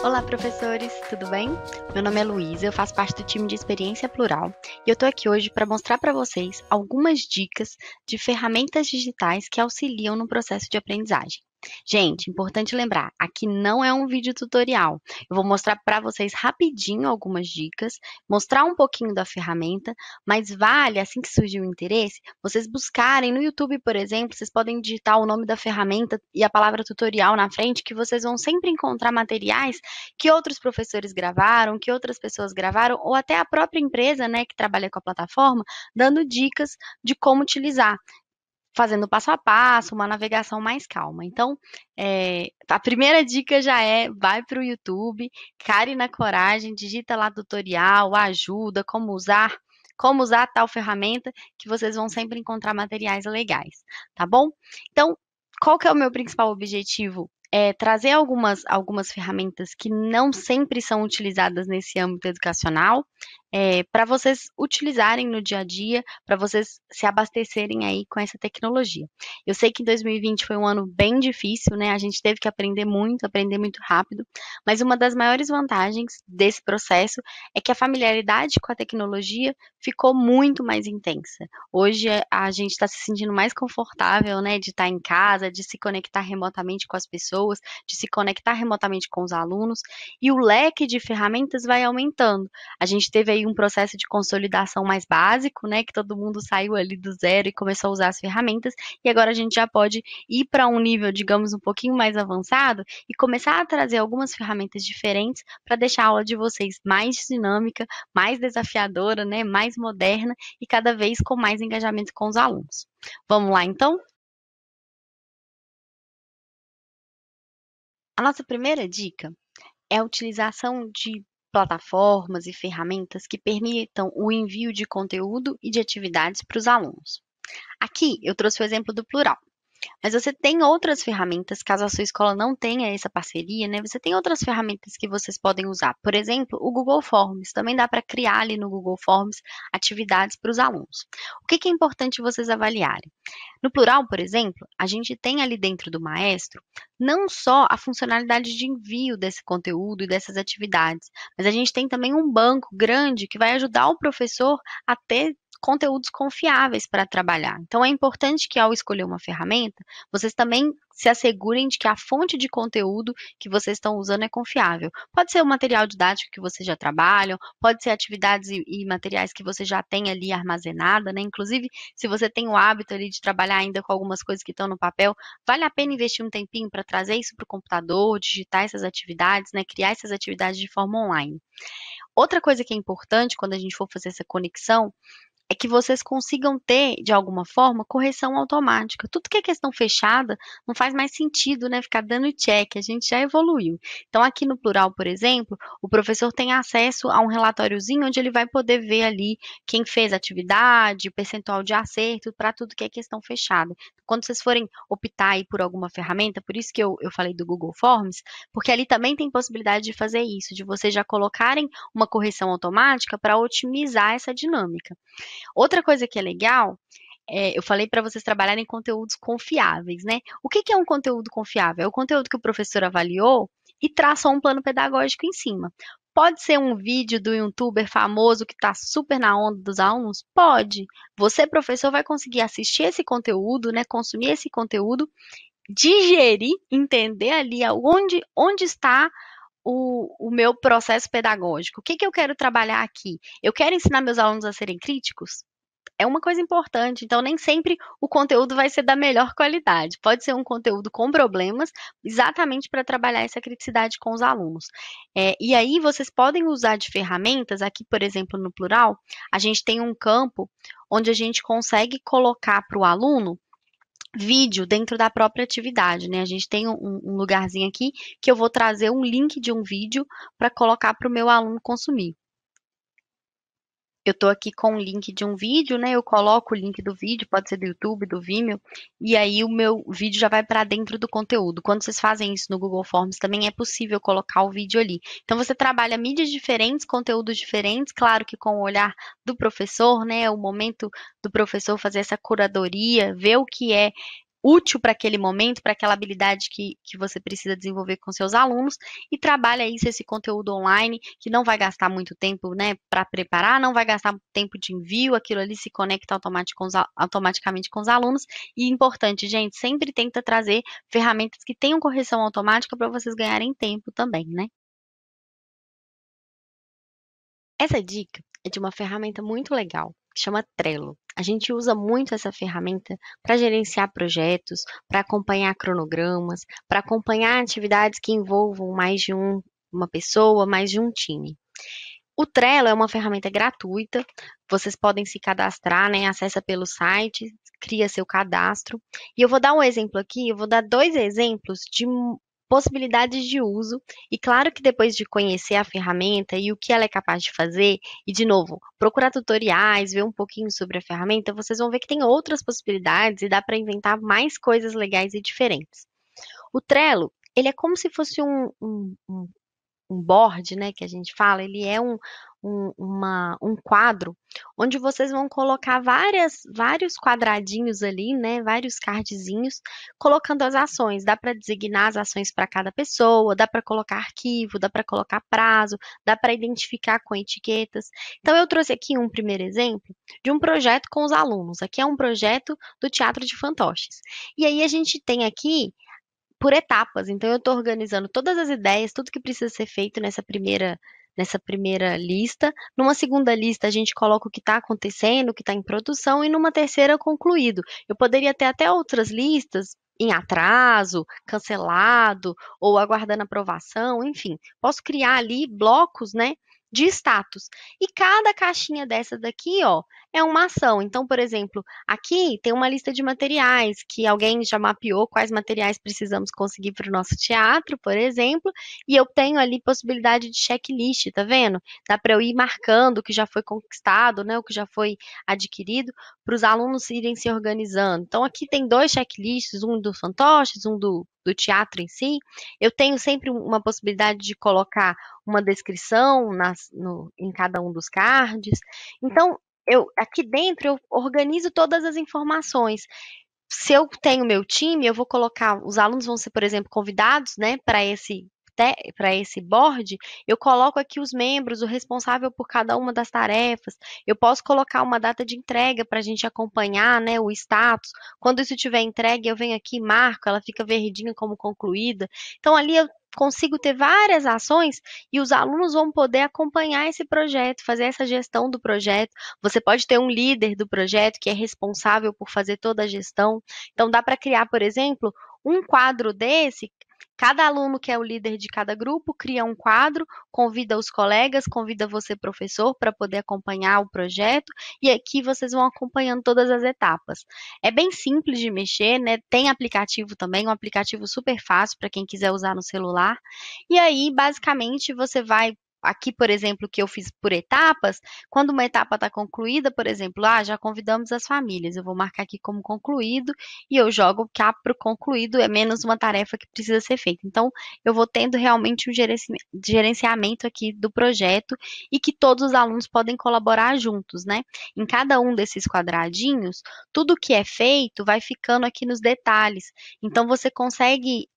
Olá, professores, tudo bem? Meu nome é Luísa, eu faço parte do time de Experiência Plural e eu tô aqui hoje para mostrar para vocês algumas dicas de ferramentas digitais que auxiliam no processo de aprendizagem. Gente, importante lembrar, aqui não é um vídeo tutorial. Eu vou mostrar para vocês rapidinho algumas dicas, mostrar um pouquinho da ferramenta, mas vale, assim que surgir o interesse, vocês buscarem no YouTube, por exemplo, vocês podem digitar o nome da ferramenta e a palavra tutorial na frente, que vocês vão sempre encontrar materiais que outros professores gravaram, que outras pessoas gravaram, ou até a própria empresa, né, que trabalha com a plataforma, dando dicas de como utilizar, fazendo passo a passo, uma navegação mais calma. Então, a primeira dica já é, vai para o YouTube, care na coragem, digita lá tutorial, ajuda, como usar tal ferramenta, que vocês vão sempre encontrar materiais legais, tá bom? Então, qual que é o meu principal objetivo? É trazer algumas ferramentas que não sempre são utilizadas nesse âmbito educacional, para vocês utilizarem no dia a dia, para vocês se abastecerem aí com essa tecnologia. Eu sei que 2020 foi um ano bem difícil, né? A gente teve que aprender muito rápido, mas uma das maiores vantagens desse processo é que a familiaridade com a tecnologia ficou muito mais intensa. Hoje a gente está se sentindo mais confortável, né, de estar em casa, de se conectar remotamente com as pessoas, de se conectar remotamente com os alunos, e o leque de ferramentas vai aumentando. A gente teve aí um processo de consolidação mais básico, né, que todo mundo saiu ali do zero e começou a usar as ferramentas, e agora a gente já pode ir para um nível, digamos, um pouquinho mais avançado e começar a trazer algumas ferramentas diferentes para deixar a aula de vocês mais dinâmica, mais desafiadora, né, mais moderna e cada vez com mais engajamento com os alunos. Vamos lá, então? A nossa primeira dica é a utilização de plataformas e ferramentas que permitam o envio de conteúdo e de atividades para os alunos. Aqui eu trouxe o exemplo do Plural. Mas você tem outras ferramentas, caso a sua escola não tenha essa parceria, né? Você tem outras ferramentas que vocês podem usar. Por exemplo, o Google Forms. Também dá para criar ali no Google Forms atividades para os alunos. O que é importante vocês avaliarem? No Plural, por exemplo, a gente tem ali dentro do Maestro não só a funcionalidade de envio desse conteúdo e dessas atividades, mas a gente tem também um banco grande que vai ajudar o professor a ter conteúdos confiáveis para trabalhar. Então, é importante que ao escolher uma ferramenta, vocês também se assegurem de que a fonte de conteúdo que vocês estão usando é confiável. Pode ser o material didático que vocês já trabalham, pode ser atividades e materiais que você já tem ali armazenada, né? Inclusive, se você tem o hábito ali de trabalhar ainda com algumas coisas que estão no papel, vale a pena investir um tempinho para trazer isso para o computador, digitar essas atividades, né? Criar essas atividades de forma online. Outra coisa que é importante quando a gente for fazer essa conexão é que vocês consigam ter, de alguma forma, correção automática. Tudo que é questão fechada não faz mais sentido, né, ficar dando check, a gente já evoluiu. Então, aqui no Plural, por exemplo, o professor tem acesso a um relatóriozinho onde ele vai poder ver ali quem fez a atividade, o percentual de acerto, para tudo que é questão fechada. Quando vocês forem optar aí por alguma ferramenta, por isso que eu falei do Google Forms, porque ali também tem possibilidade de fazer isso, de vocês já colocarem uma correção automática para otimizar essa dinâmica. Outra coisa que é legal, eu falei para vocês trabalharem conteúdos confiáveis, né? O que que é um conteúdo confiável? É o conteúdo que o professor avaliou e traçou um plano pedagógico em cima. Pode ser um vídeo do youtuber famoso que está super na onda dos alunos? Pode. Você, professor, vai conseguir assistir esse conteúdo, né? Consumir esse conteúdo, digerir, entender ali onde está o meu processo pedagógico. O que que eu quero trabalhar aqui? Eu quero ensinar meus alunos a serem críticos? É uma coisa importante, então nem sempre o conteúdo vai ser da melhor qualidade. Pode ser um conteúdo com problemas, exatamente para trabalhar essa criticidade com os alunos. E aí vocês podem usar de ferramentas, aqui, por exemplo, no Plural, a gente tem um campo onde a gente consegue colocar para o aluno vídeo dentro da própria atividade, né? A gente tem um lugarzinho aqui que eu vou trazer um link de um vídeo para colocar para o meu aluno consumir. Eu estou aqui com o link de um vídeo, né? Eu coloco o link do vídeo, pode ser do YouTube, do Vimeo, e aí o meu vídeo já vai para dentro do conteúdo. Quando vocês fazem isso no Google Forms, também é possível colocar o vídeo ali. Então, você trabalha mídias diferentes, conteúdos diferentes, claro que com o olhar do professor, né? É o momento do professor fazer essa curadoria, ver o que é útil para aquele momento, para aquela habilidade que você precisa desenvolver com seus alunos e trabalha isso, esse conteúdo online, que não vai gastar muito tempo, né, para preparar, não vai gastar tempo de envio, aquilo ali se conecta automaticamente com os alunos. E importante, gente, sempre tenta trazer ferramentas que tenham correção automática para vocês ganharem tempo também, né? Essa dica é de uma ferramenta muito legal, que chama Trello. A gente usa muito essa ferramenta para gerenciar projetos, para acompanhar cronogramas, para acompanhar atividades que envolvam mais de uma pessoa, mais de um time. O Trello é uma ferramenta gratuita, vocês podem se cadastrar, né? Acessa pelo site, cria seu cadastro. E eu vou dar um exemplo aqui, eu vou dar dois exemplos de possibilidades de uso. E claro que depois de conhecer a ferramenta e o que ela é capaz de fazer, e de novo, procurar tutoriais, ver um pouquinho sobre a ferramenta, vocês vão ver que tem outras possibilidades e dá para inventar mais coisas legais e diferentes. O Trello, ele é como se fosse um board, né, que a gente fala, ele é um quadro onde vocês vão colocar vários quadradinhos ali, né, vários cardzinhos, colocando as ações. Dá para designar as ações para cada pessoa, dá para colocar arquivo, dá para colocar prazo, dá para identificar com etiquetas. Então, eu trouxe aqui um primeiro exemplo de um projeto com os alunos. Aqui é um projeto do Teatro de Fantoches. E aí a gente tem aqui por etapas. Então, eu estou organizando todas as ideias, tudo que precisa ser feito nessa primeira lista. Numa segunda lista, a gente coloca o que está acontecendo, o que está em produção, e numa terceira, concluído. Eu poderia ter até outras listas em atraso, cancelado, ou aguardando aprovação, enfim. Posso criar ali blocos, né, de status. E cada caixinha dessa daqui, ó, é uma ação. Então, por exemplo, aqui tem uma lista de materiais que alguém já mapeou quais materiais precisamos conseguir para o nosso teatro, por exemplo, e eu tenho ali possibilidade de checklist, tá vendo? Dá para eu ir marcando o que já foi conquistado, né, o que já foi adquirido, para os alunos irem se organizando. Então, aqui tem dois checklists, um dos fantoches, um do teatro em si. Eu tenho sempre uma possibilidade de colocar uma descrição em cada um dos cards. Então, aqui dentro eu organizo todas as informações. Se eu tenho meu time, eu vou colocar, os alunos vão ser, por exemplo, convidados, né, para esse board, eu coloco aqui os membros, o responsável por cada uma das tarefas. Eu posso colocar uma data de entrega para a gente acompanhar, né, o status. Quando isso estiver entregue, eu venho aqui e marco, ela fica verdinha como concluída. Então, ali eu consigo ter várias ações e os alunos vão poder acompanhar esse projeto, fazer essa gestão do projeto. Você pode ter um líder do projeto que é responsável por fazer toda a gestão. Então, dá para criar, por exemplo, um quadro desse. Cada aluno que é o líder de cada grupo cria um quadro, convida os colegas, convida você, professor, para poder acompanhar o projeto, e aqui vocês vão acompanhando todas as etapas. É bem simples de mexer, né? Tem aplicativo também, um aplicativo super fácil para quem quiser usar no celular. E aí, basicamente, você vai. Aqui, por exemplo, que eu fiz por etapas, quando uma etapa está concluída, por exemplo, já convidamos as famílias, eu vou marcar aqui como concluído e eu jogo cá para o concluído, é menos uma tarefa que precisa ser feita. Então, eu vou tendo realmente um gerenciamento aqui do projeto e que todos os alunos podem colaborar juntos, né? Em cada um desses quadradinhos, tudo que é feito vai ficando aqui nos detalhes. Então, você consegue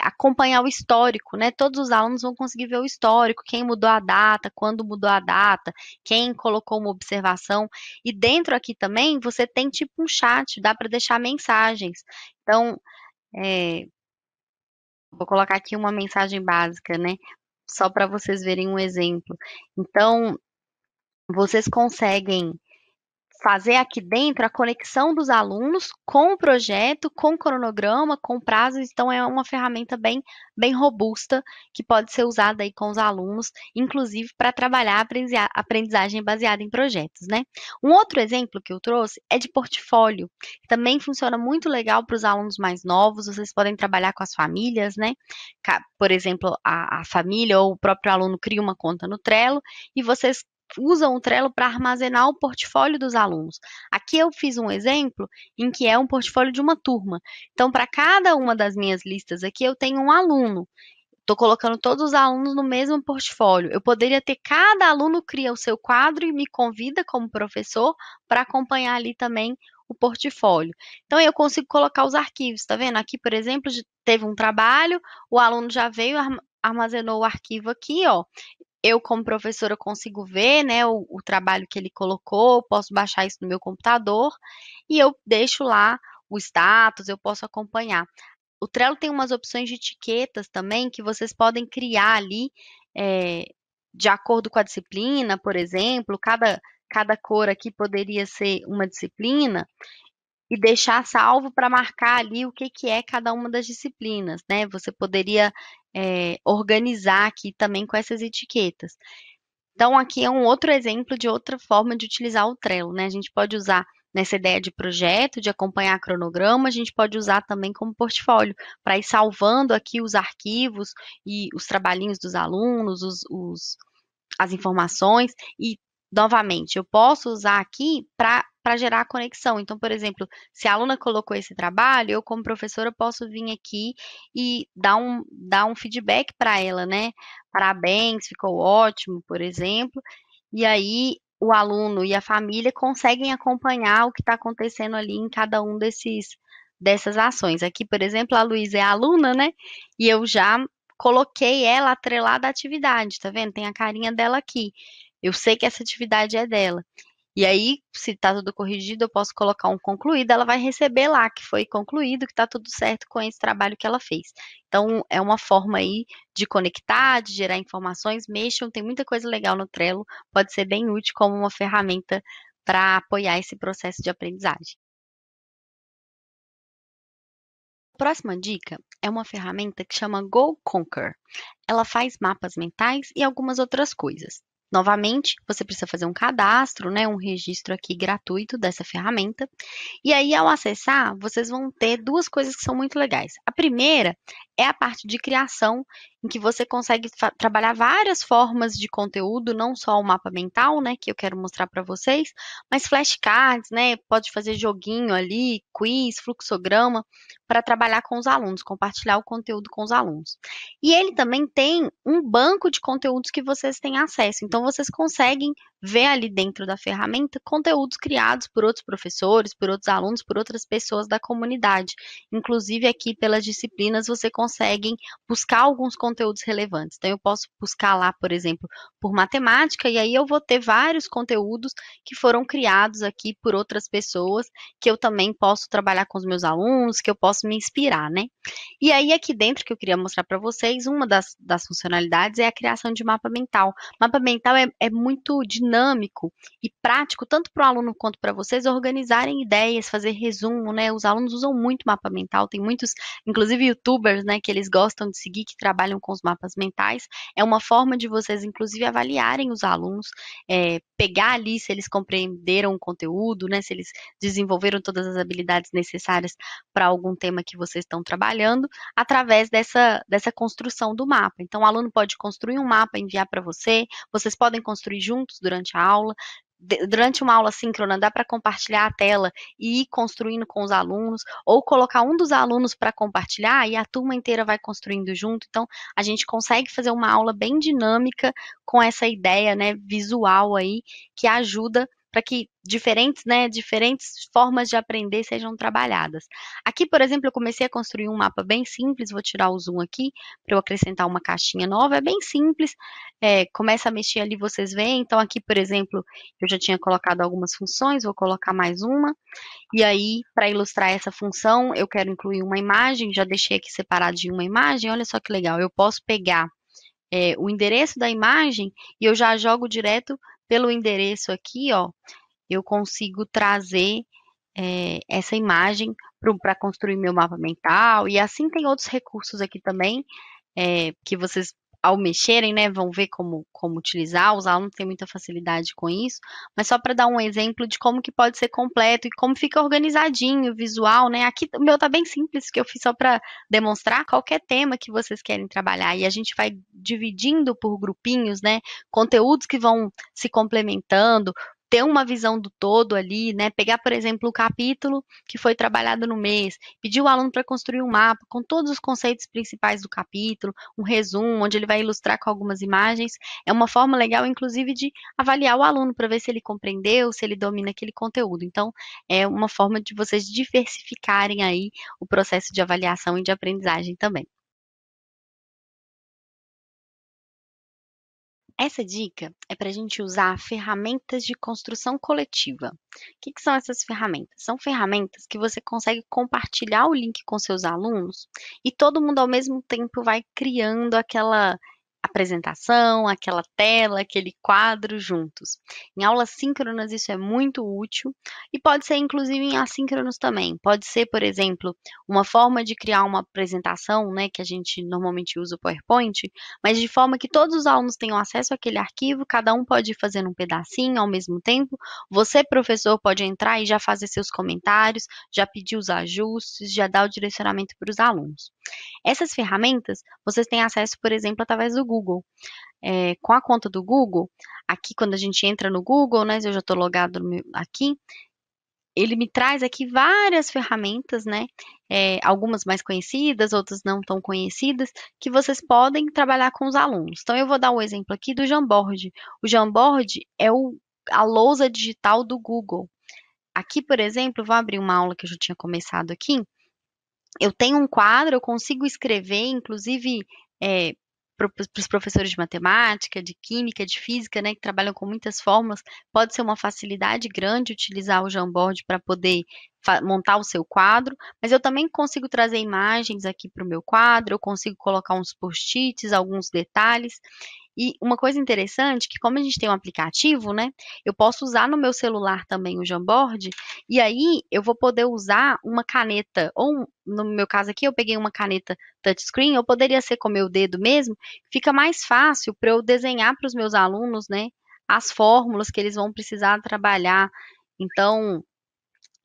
acompanhar o histórico, né? Todos os alunos vão conseguir ver o histórico, quem mudou a data, quando mudou a data, quem colocou uma observação. E dentro aqui também você tem tipo um chat, dá para deixar mensagens. Então, é, vou colocar aqui uma mensagem básica, né? Só para vocês verem um exemplo. Então, vocês conseguem fazer aqui dentro a conexão dos alunos com o projeto, com o cronograma, com prazos. Então, é uma ferramenta bem robusta que pode ser usada aí com os alunos, inclusive para trabalhar a aprendizagem baseada em projetos, né? Um outro exemplo que eu trouxe é de portfólio. Também funciona muito legal para os alunos mais novos. Vocês podem trabalhar com as famílias, né? Por exemplo, a família ou o próprio aluno cria uma conta no Trello e vocês usam o Trello para armazenar o portfólio dos alunos. Aqui eu fiz um exemplo em que é um portfólio de uma turma. Então, para cada uma das minhas listas aqui, eu tenho um aluno. Estou colocando todos os alunos no mesmo portfólio. Eu poderia ter cada aluno cria o seu quadro e me convida como professor para acompanhar ali também o portfólio. Então, eu consigo colocar os arquivos, tá vendo? Aqui, por exemplo, teve um trabalho, o aluno já veio, armazenou o arquivo aqui, ó. Eu, como professora, consigo ver, né, o trabalho que ele colocou, posso baixar isso no meu computador e eu deixo lá o status, eu posso acompanhar. O Trello tem umas opções de etiquetas também que vocês podem criar ali, é, de acordo com a disciplina, por exemplo, cada cor aqui poderia ser uma disciplina e deixar salvo para marcar ali o que, que é cada uma das disciplinas, né? Você poderia, organizar aqui também com essas etiquetas. Então, aqui é um outro exemplo de outra forma de utilizar o Trello, né? A gente pode usar nessa ideia de projeto, de acompanhar cronograma, a gente pode usar também como portfólio, para ir salvando aqui os arquivos e os trabalhinhos dos alunos, as informações e, novamente, eu posso usar aqui para gerar conexão. Então, por exemplo, se a aluna colocou esse trabalho, eu, como professora, posso vir aqui e dar um feedback para ela, né? Parabéns, ficou ótimo, por exemplo. E aí, o aluno e a família conseguem acompanhar o que está acontecendo ali em cada um dessas ações. Aqui, por exemplo, a Luísa é aluna, né? E eu já coloquei ela atrelada à atividade, tá vendo? Tem a carinha dela aqui. Eu sei que essa atividade é dela. E aí, se tá tudo corrigido, eu posso colocar um concluído, ela vai receber lá que foi concluído, que tá tudo certo com esse trabalho que ela fez. Então, é uma forma aí de conectar, de gerar informações, mexam, tem muita coisa legal no Trello, pode ser bem útil como uma ferramenta para apoiar esse processo de aprendizagem. A próxima dica é uma ferramenta que chama Go Conquer. Ela faz mapas mentais e algumas outras coisas. Novamente, você precisa fazer um cadastro, né, um registro aqui gratuito dessa ferramenta. E aí, ao acessar, vocês vão ter duas coisas que são muito legais. A primeira é a parte de criação, em que você consegue trabalhar várias formas de conteúdo, não só o mapa mental, né, que eu quero mostrar para vocês, mas flashcards, né, pode fazer joguinho ali, quiz, fluxograma, para trabalhar com os alunos, compartilhar o conteúdo com os alunos. E ele também tem um banco de conteúdos que vocês têm acesso. Então, vocês conseguem ver ali dentro da ferramenta conteúdos criados por outros professores, por outros alunos, por outras pessoas da comunidade. Inclusive, aqui pelas disciplinas, você consegue buscar alguns conteúdos relevantes. Então, eu posso buscar lá, por exemplo, por matemática, e aí eu vou ter vários conteúdos que foram criados aqui por outras pessoas, que eu também posso trabalhar com os meus alunos, que eu posso me inspirar, né? E aí, aqui dentro que eu queria mostrar para vocês, uma das funcionalidades é a criação de mapa mental. Mapa mental é muito dinâmico e prático, tanto para o aluno quanto para vocês organizarem ideias, fazer resumo, né? Os alunos usam muito mapa mental, tem muitos, inclusive youtubers, né, que eles gostam de seguir, que trabalham com os mapas mentais. É uma forma de vocês, inclusive, avaliarem os alunos, pegar ali se eles compreenderam o conteúdo, né? Se eles desenvolveram todas as habilidades necessárias para algum tema que vocês estão trabalhando, através dessa construção do mapa. Então, o aluno pode construir um mapa e enviar para você, vocês podem construir juntos durante a aula. Durante uma aula síncrona, dá para compartilhar a tela e ir construindo com os alunos, ou colocar um dos alunos para compartilhar e a turma inteira vai construindo junto. Então, a gente consegue fazer uma aula bem dinâmica com essa ideia, né, visual aí, que ajuda para que diferentes formas de aprender sejam trabalhadas. Aqui, por exemplo, eu comecei a construir um mapa bem simples, vou tirar o zoom aqui para eu acrescentar uma caixinha nova, é bem simples, começa a mexer ali, vocês veem, então aqui, por exemplo, eu já tinha colocado algumas funções, vou colocar mais uma, e aí, para ilustrar essa função, eu quero incluir uma imagem, já deixei aqui separado de uma imagem, olha só que legal, eu posso pegar o endereço da imagem e eu já jogo direto pelo endereço aqui, ó, eu consigo trazer essa imagem para construir meu mapa mental, e assim tem outros recursos aqui também, que vocês, ao mexerem, né, vão ver como utilizar, os alunos têm muita facilidade com isso, mas só para dar um exemplo de como que pode ser completo e como fica organizadinho, visual, né, aqui o meu tá bem simples, que eu fiz só para demonstrar qualquer tema que vocês querem trabalhar, e a gente vai dividindo por grupinhos, né, conteúdos que vão se complementando, ter uma visão do todo ali, né? Pegar, por exemplo, o capítulo que foi trabalhado no mês, pedir o aluno para construir um mapa com todos os conceitos principais do capítulo, um resumo, onde ele vai ilustrar com algumas imagens. É uma forma legal, inclusive, de avaliar o aluno para ver se ele compreendeu, se ele domina aquele conteúdo. Então, é uma forma de vocês diversificarem aí o processo de avaliação e de aprendizagem também. Essa dica é para a gente usar ferramentas de construção coletiva. O que são essas ferramentas? São ferramentas que você consegue compartilhar o link com seus alunos e todo mundo ao mesmo tempo vai criando aquela apresentação, aquela tela, aquele quadro juntos. Em aulas síncronas isso é muito útil e pode ser inclusive em assíncronos também. Pode ser, por exemplo, uma forma de criar uma apresentação, né, que a gente normalmente usa o PowerPoint, mas de forma que todos os alunos tenham acesso àquele arquivo, cada um pode ir fazendo um pedacinho ao mesmo tempo. Você, professor, pode entrar e já fazer seus comentários, já pedir os ajustes, já dar o direcionamento para os alunos. Essas ferramentas vocês têm acesso, por exemplo, através do Google. Com a conta do Google, aqui quando a gente entra no Google, né, eu já estou logado aqui, ele me traz aqui várias ferramentas, né? Algumas mais conhecidas, outras não tão conhecidas, que vocês podem trabalhar com os alunos. Então, eu vou dar um exemplo aqui do Jamboard. O Jamboard é a lousa digital do Google. Aqui, por exemplo, eu vou abrir uma aula que eu já tinha começado aqui. Eu tenho um quadro, eu consigo escrever, inclusive, para os professores de matemática, de química, de física, né, que trabalham com muitas fórmulas, pode ser uma facilidade grande utilizar o Jamboard para poder montar o seu quadro, mas eu também consigo trazer imagens aqui para o meu quadro, eu consigo colocar uns post-its, alguns detalhes. E uma coisa interessante, que como a gente tem um aplicativo, né, eu posso usar no meu celular também o Jamboard, e aí eu vou poder usar uma caneta, ou no meu caso aqui, eu peguei uma caneta touchscreen, eu poderia ser com o meu dedo mesmo, fica mais fácil para eu desenhar para os meus alunos, né, as fórmulas que eles vão precisar trabalhar. Então,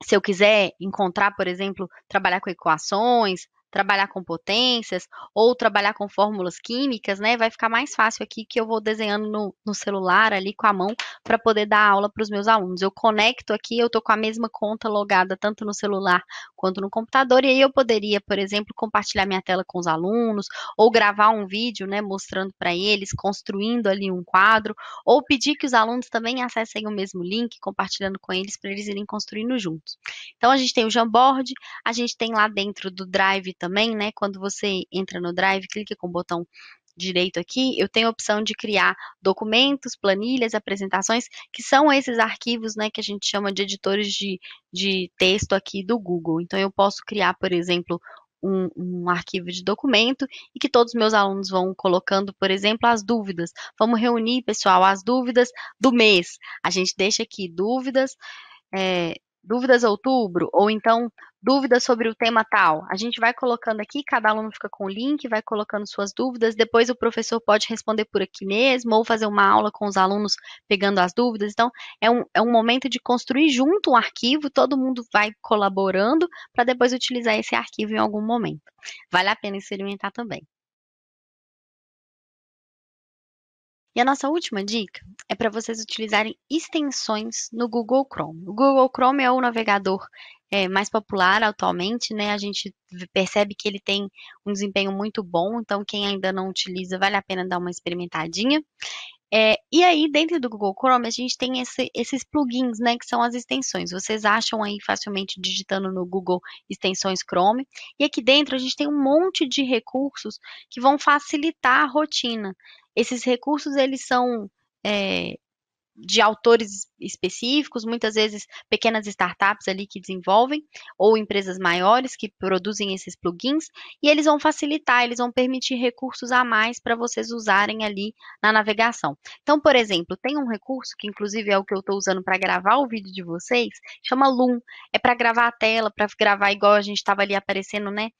se eu quiser encontrar, por exemplo, trabalhar com equações, trabalhar com potências ou trabalhar com fórmulas químicas, né? Vai ficar mais fácil aqui que eu vou desenhando no celular ali com a mão para poder dar aula para os meus alunos. Eu conecto aqui, eu tô com a mesma conta logada tanto no celular quanto no computador e aí eu poderia, por exemplo, compartilhar minha tela com os alunos ou gravar um vídeo, né, mostrando para eles, construindo ali um quadro, ou pedir que os alunos também acessem o mesmo link, compartilhando com eles para eles irem construindo juntos. Então a gente tem o Jamboard, a gente tem lá dentro do Drive também, né? Quando você entra no Drive, clica com o botão direito aqui, eu tenho a opção de criar documentos, planilhas, apresentações, que são esses arquivos, né, que a gente chama de editores de texto aqui do Google. Então, eu posso criar, por exemplo, um arquivo de documento e que todos os meus alunos vão colocando, por exemplo, as dúvidas. Vamos reunir, pessoal, as dúvidas do mês. A gente deixa aqui é, dúvidas outubro, ou então dúvidas sobre o tema tal. A gente vai colocando aqui, cada aluno fica com o link, vai colocando suas dúvidas, depois o professor pode responder por aqui mesmo, ou fazer uma aula com os alunos pegando as dúvidas. Então, é um momento de construir junto um arquivo, todo mundo vai colaborando para depois utilizar esse arquivo em algum momento. Vale a pena experimentar também. E a nossa última dica é para vocês utilizarem extensões no Google Chrome. O Google Chrome é o navegador mais popular atualmente, né? A gente percebe que ele tem um desempenho muito bom, então quem ainda não utiliza, vale a pena dar uma experimentadinha. E aí, dentro do Google Chrome, a gente tem esses plugins, né, que são as extensões. Vocês acham aí facilmente digitando no Google extensões Chrome. E aqui dentro a gente tem um monte de recursos que vão facilitar a rotina. Esses recursos, eles são de autores específicos, muitas vezes pequenas startups ali que desenvolvem, ou empresas maiores que produzem esses plugins, e eles vão facilitar, eles vão permitir recursos a mais para vocês usarem ali na navegação. Então, por exemplo, tem um recurso que inclusive é o que eu estou usando para gravar o vídeo de vocês, chama Loom. É para gravar a tela, para gravar igual a gente estava ali aparecendo, né?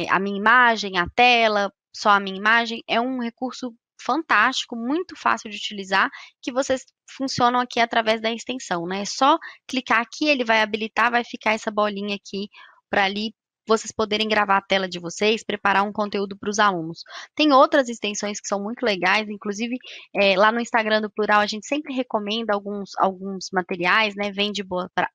A minha imagem, a tela, só a minha imagem. É um recurso fantástico, muito fácil de utilizar, que vocês funcionam aqui através da extensão, né? É só clicar aqui, ele vai habilitar, vai ficar essa bolinha aqui para ali vocês poderem gravar a tela de vocês, preparar um conteúdo para os alunos. Tem outras extensões que são muito legais, inclusive lá no Instagram do Plural a gente sempre recomenda alguns materiais, né? Vende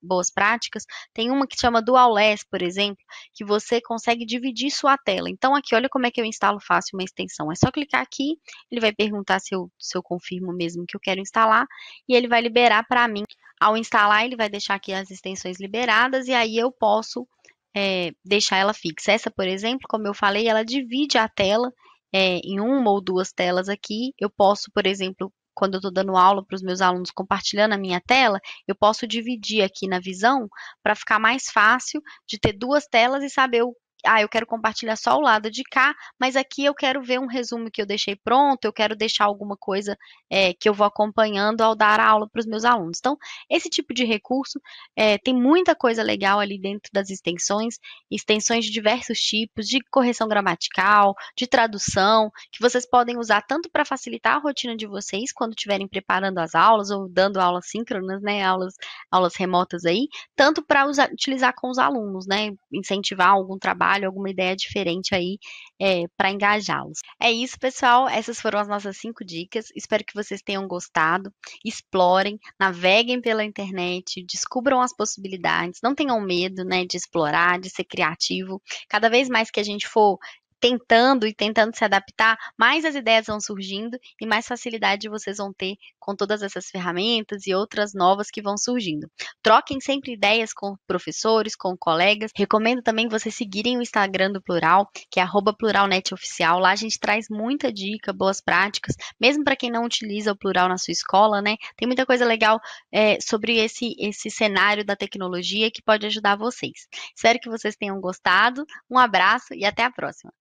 boas práticas. Tem uma que chama Dual-Less, por exemplo, que você consegue dividir sua tela. Então, aqui, olha como é que eu instalo fácil uma extensão. É só clicar aqui, ele vai perguntar se eu confirmo mesmo que eu quero instalar, e ele vai liberar para mim. Ao instalar, ele vai deixar aqui as extensões liberadas, e aí eu posso deixar ela fixa. Essa, por exemplo, como eu falei, ela divide a tela em uma ou duas telas aqui. Eu posso, por exemplo, quando eu estou dando aula para os meus alunos compartilhando a minha tela, eu posso dividir aqui na visão para ficar mais fácil de ter duas telas e saber eu quero compartilhar só o lado de cá, mas aqui eu quero ver um resumo que eu deixei pronto, eu quero deixar alguma coisa que eu vou acompanhando ao dar a aula para os meus alunos. Então, esse tipo de recurso tem muita coisa legal ali dentro das extensões de diversos tipos, de correção gramatical, de tradução, que vocês podem usar tanto para facilitar a rotina de vocês quando estiverem preparando as aulas ou dando aulas síncronas, né, aulas remotas aí, tanto para utilizar com os alunos, né, incentivar algum trabalho, alguma ideia diferente aí para engajá-los. É isso, pessoal. Essas foram as nossas 5 dicas. Espero que vocês tenham gostado. Explorem, naveguem pela internet, descubram as possibilidades. Não tenham medo, né, de explorar, de ser criativo. Cada vez mais que a gente for tentando se adaptar, mais as ideias vão surgindo e mais facilidade vocês vão ter com todas essas ferramentas e outras novas que vão surgindo. Troquem sempre ideias com professores, com colegas. Recomendo também vocês seguirem o Instagram do Plural, que é @pluralnetoficial. Lá a gente traz muita dica, boas práticas, mesmo para quem não utiliza o Plural na sua escola, né? Tem muita coisa legal sobre esse cenário da tecnologia que pode ajudar vocês. Espero que vocês tenham gostado. Um abraço e até a próxima.